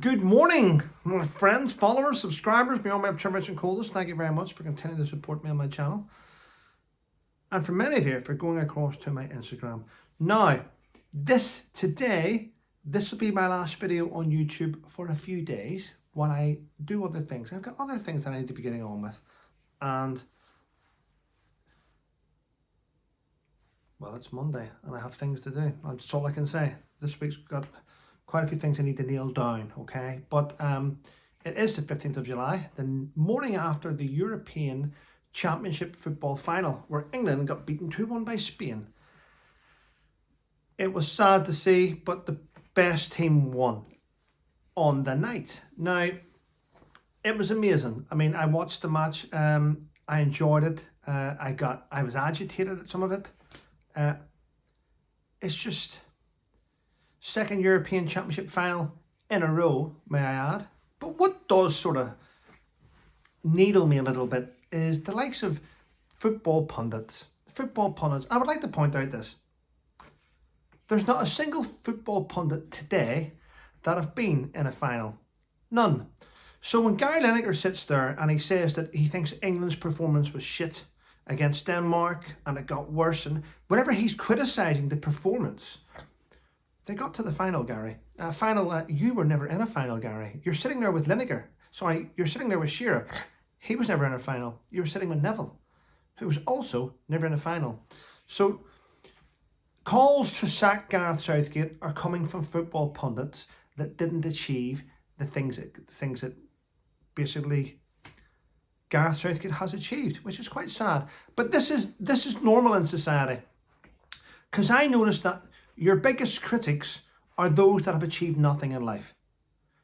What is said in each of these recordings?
Good morning, my friends, followers, subscribers, beyond my rich and coldest. Thank you very much for continuing to support me on my channel. And for many of you, for going across to my Instagram. Now, this will be my last video on YouTube for a few days while I do other things. I've got other things that I need to be getting on with. And, well, it's Monday and I have things to do. That's all I can say. This week's got quite a few things I need to nail down, okay? But it is the 15th of July, the morning after the European Championship football final, where England got beaten 2-1 by Spain. It was sad to see, but the best team won on the night. Now, it was amazing. I mean, I watched the match. I enjoyed it. I was agitated at some of it. It's just second European Championship final in a row, may I add. But what does sort of needle me a little bit is the likes of football pundits. I would like to point out this. There's not a single football pundit today that have been in a final. None. So when Gary Lineker sits there and he says that he thinks England's performance was shit against Denmark and it got worse, and whenever he's criticising the performance, they got to the final, Gary. You were never in a final, Gary. You're sitting there with Lineker. Sorry, you're sitting there with Shearer. He was never in a final. You were sitting with Neville, who was also never in a final. So calls to sack Gareth Southgate are coming from football pundits that didn't achieve the things that basically Gareth Southgate has achieved, which is quite sad. But this is normal in society, because I noticed that your biggest critics are those that have achieved nothing in life.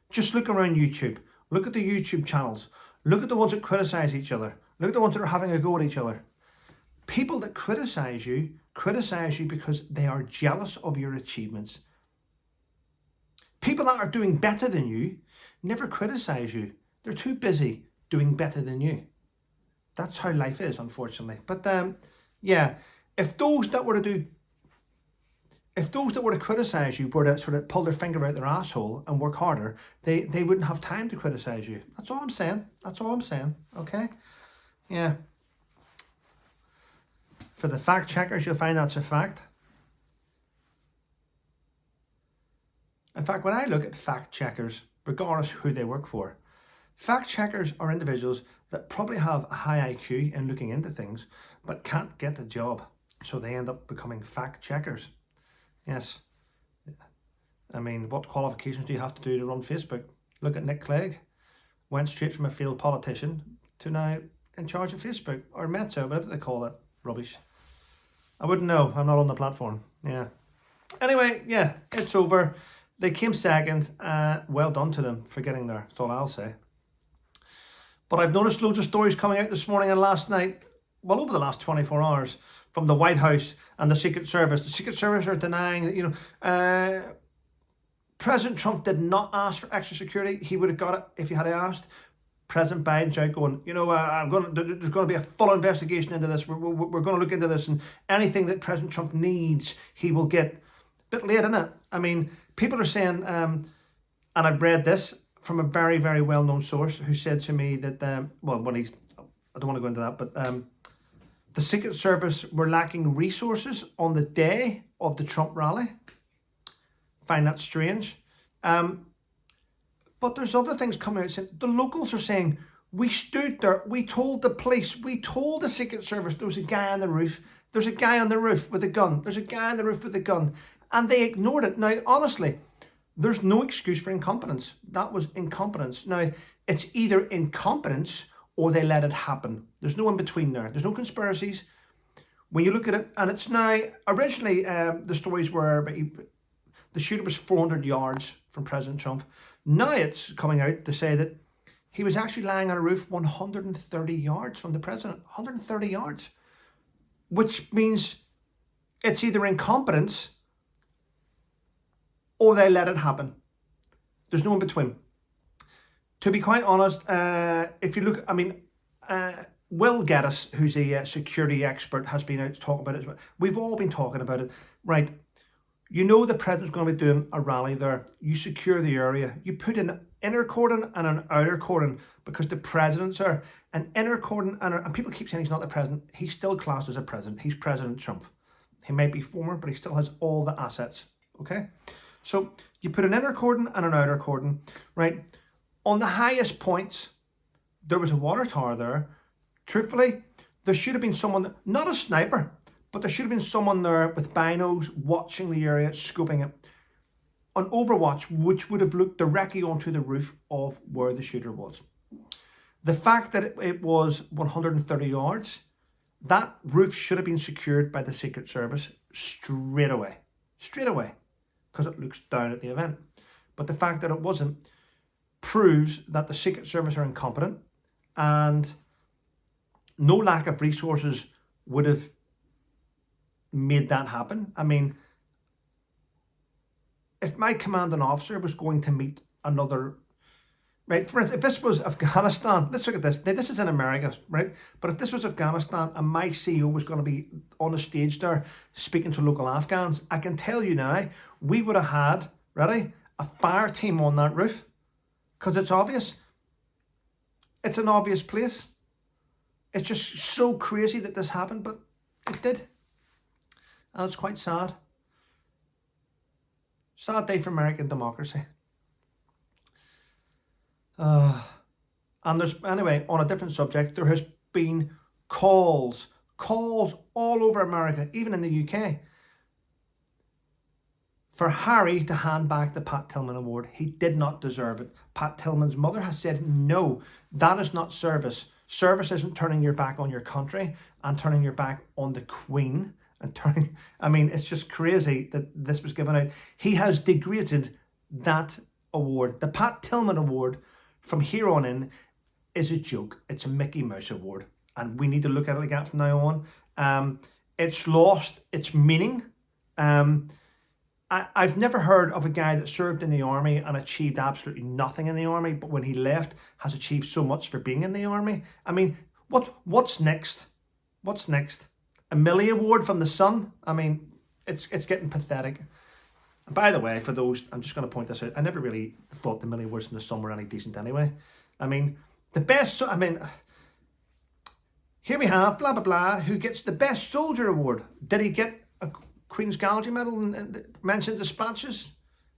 Just look around YouTube. Look at the YouTube channels. Look at the ones that criticize each other. Look at the ones that are having a go at each other. People that criticize you because they are jealous of your achievements. People that are doing better than you never criticize you. They're too busy doing better than you. That's how life is, unfortunately. But yeah, if those that were to criticize you were to sort of pull their finger out their asshole and work harder, they wouldn't have time to criticize you. That's all I'm saying. Okay? Yeah. For the fact checkers, you'll find that's a fact. In fact, when I look at fact checkers, regardless who they work for, fact checkers are individuals that probably have a high IQ in looking into things, but can't get the job. So they end up becoming fact checkers. Yes. I mean, what qualifications do you have to do to run Facebook? Look at Nick Clegg. Went straight from a failed politician to now in charge of Facebook, or Meta, whatever they call it. Rubbish. I wouldn't know. I'm not on the platform. Yeah. Anyway, yeah, it's over. They came second. Well done to them for getting there. That's all I'll say. But I've noticed loads of stories coming out this morning and last night, well, over the last 24 hours, from the White House and the Secret Service. The Secret Service are denying that, President Trump did not ask for extra security. He would have got it if he had asked. President Biden's out going, there's going to be a full investigation into this. We're going to look into this, and anything that President Trump needs, he will get. A bit late, isn't it? I mean, people are saying, and I've read this from a very, very well-known source who said to me that, I don't want to go into that, but the Secret Service were lacking resources on the day of the Trump rally. Find that strange. But there's other things coming out saying, the locals are saying, we stood there, we told the police, we told the Secret Service there was a guy on the roof. There's a guy on the roof with a gun. There's a guy on the roof with a gun. And they ignored it. Now, honestly, there's no excuse for incompetence. That was incompetence. Now, it's either incompetence or they let it happen. There's no in between there. There's no conspiracies. When you look at it, and it's now, originally the stories were, the shooter was 400 yards from President Trump. Now it's coming out to say that he was actually lying on a roof 130 yards from the president. 130 yards. Which means it's either incompetence or they let it happen. There's no in between. To be quite honest, if you look, Will Geddes, who's a security expert, has been out to talk about it as well. We've all been talking about it. Right, You know the president's going to be doing a rally there. You secure the area. You put an inner cordon and an outer cordon because the president's are an inner cordon and people keep saying he's not the president. He's still classed as a president. He's President Trump. He might be former, but he still has all the assets. Okay? So you put an inner cordon and an outer cordon, right? On the highest points, there was a water tower there. Truthfully, there should have been someone, not a sniper, but there should have been someone there with binos watching the area, scoping it. An overwatch, which would have looked directly onto the roof of where the shooter was. The fact that it was 130 yards, that roof should have been secured by the Secret Service straight away, because it looks down at the event. But the fact that it wasn't proves that the Secret Service are incompetent, and no lack of resources would have made that happen. I mean, if my commanding officer was going to meet another, right, for instance, if this was Afghanistan, let's look at this. Now, this is in America, right? But if this was Afghanistan and my CEO was going to be on the stage there speaking to local Afghans, I can tell you now, we would have had, ready, a fire team on that roof, because it's obvious. It's an obvious place. It's just so crazy that this happened, but it did. And it's quite sad. Sad day for American democracy. And there's, anyway, on a different subject, there has been calls all over America, even in the UK, for Harry to hand back the Pat Tillman Award. He did not deserve it. Pat Tillman's mother has said, no, that is not service. Service isn't turning your back on your country and turning your back on the Queen. And turning, I mean, it's just crazy that this was given out. He has degraded that award. The Pat Tillman Award from here on in is a joke. It's a Mickey Mouse Award. And we need to look at it like that from now on. It's lost its meaning. I've never heard of a guy that served in the army and achieved absolutely nothing in the army, but when he left, has achieved so much for being in the army. I mean, what's next? What's next? A Millie Award from the Sun? I mean, it's getting pathetic. And by the way, for those, I'm just going to point this out, I never really thought the Millie Awards from the Sun were any decent anyway. I mean, the best, I mean, here we have, blah, blah, blah, who gets the Best Soldier Award. Did he get a Queen's Gallantry Medal and mentioned dispatches?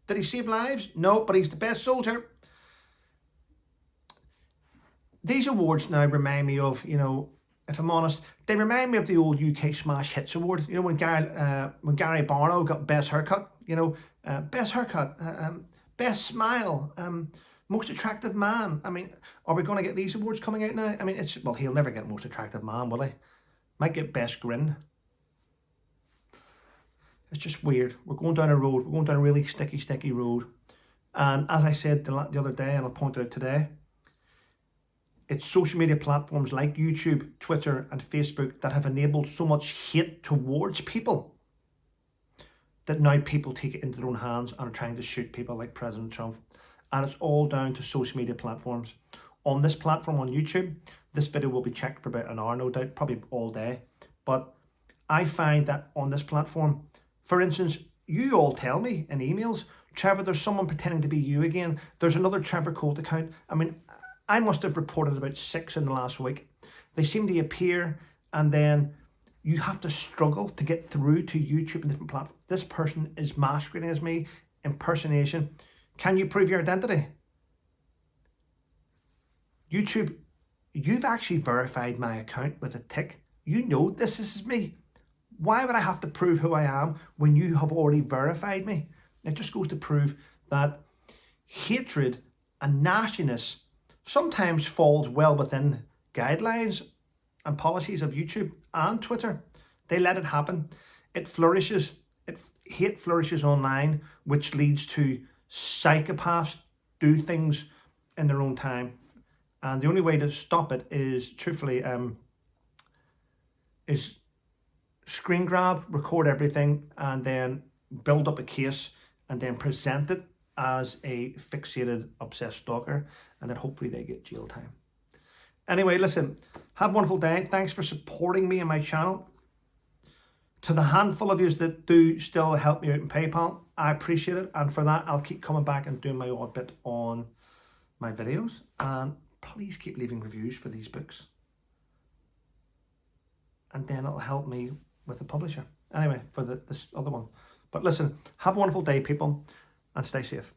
Did he save lives? No, but he's the best soldier. These awards now remind me of, you know, if I'm honest, they remind me of the old UK Smash Hits Award. You know, when Gary Barlow got Best Haircut, you know, Best Haircut, Best Smile, Most Attractive Man. I mean, are we going to get these awards coming out now? I mean, well, he'll never get Most Attractive Man, will he? Might get Best Grin. It's just weird. We're going down a road. We're going down a really sticky road. And as I said the other day, and I'll point it out today, it's social media platforms like YouTube, Twitter, and Facebook that have enabled so much hate towards people that now people take it into their own hands and are trying to shoot people like President Trump. And it's all down to social media platforms. On this platform, on YouTube, this video will be checked for about an hour, no doubt, probably all day. But I find that on this platform, for instance, you all tell me in emails, Trevor, there's someone pretending to be you again. There's another Trevor Colt account. I mean, I must have reported about 6 in the last week. They seem to appear and then you have to struggle to get through to YouTube and different platforms. This person is masquerading as me, impersonation. Can you prove your identity? YouTube, you've actually verified my account with a tick. You know this is me. Why would I have to prove who I am when you have already verified me? It just goes to prove that hatred and nastiness sometimes falls well within guidelines and policies of YouTube and Twitter. They let it happen. It flourishes. Hate flourishes online, which leads to psychopaths do things in their own time. And the only way to stop it is, truthfully, is screen grab, record everything, and then build up a case and then present it as a fixated, obsessed stalker, and then hopefully they get jail time. Anyway, listen, have a wonderful day. Thanks for supporting me and my channel. To the handful of you that do still help me out in PayPal, I appreciate it. And for that, I'll keep coming back and doing my odd bit on my videos. And please keep leaving reviews for these books. And then it'll help me with the publisher. Anyway, for this other one. But listen, have a wonderful day, people, and stay safe.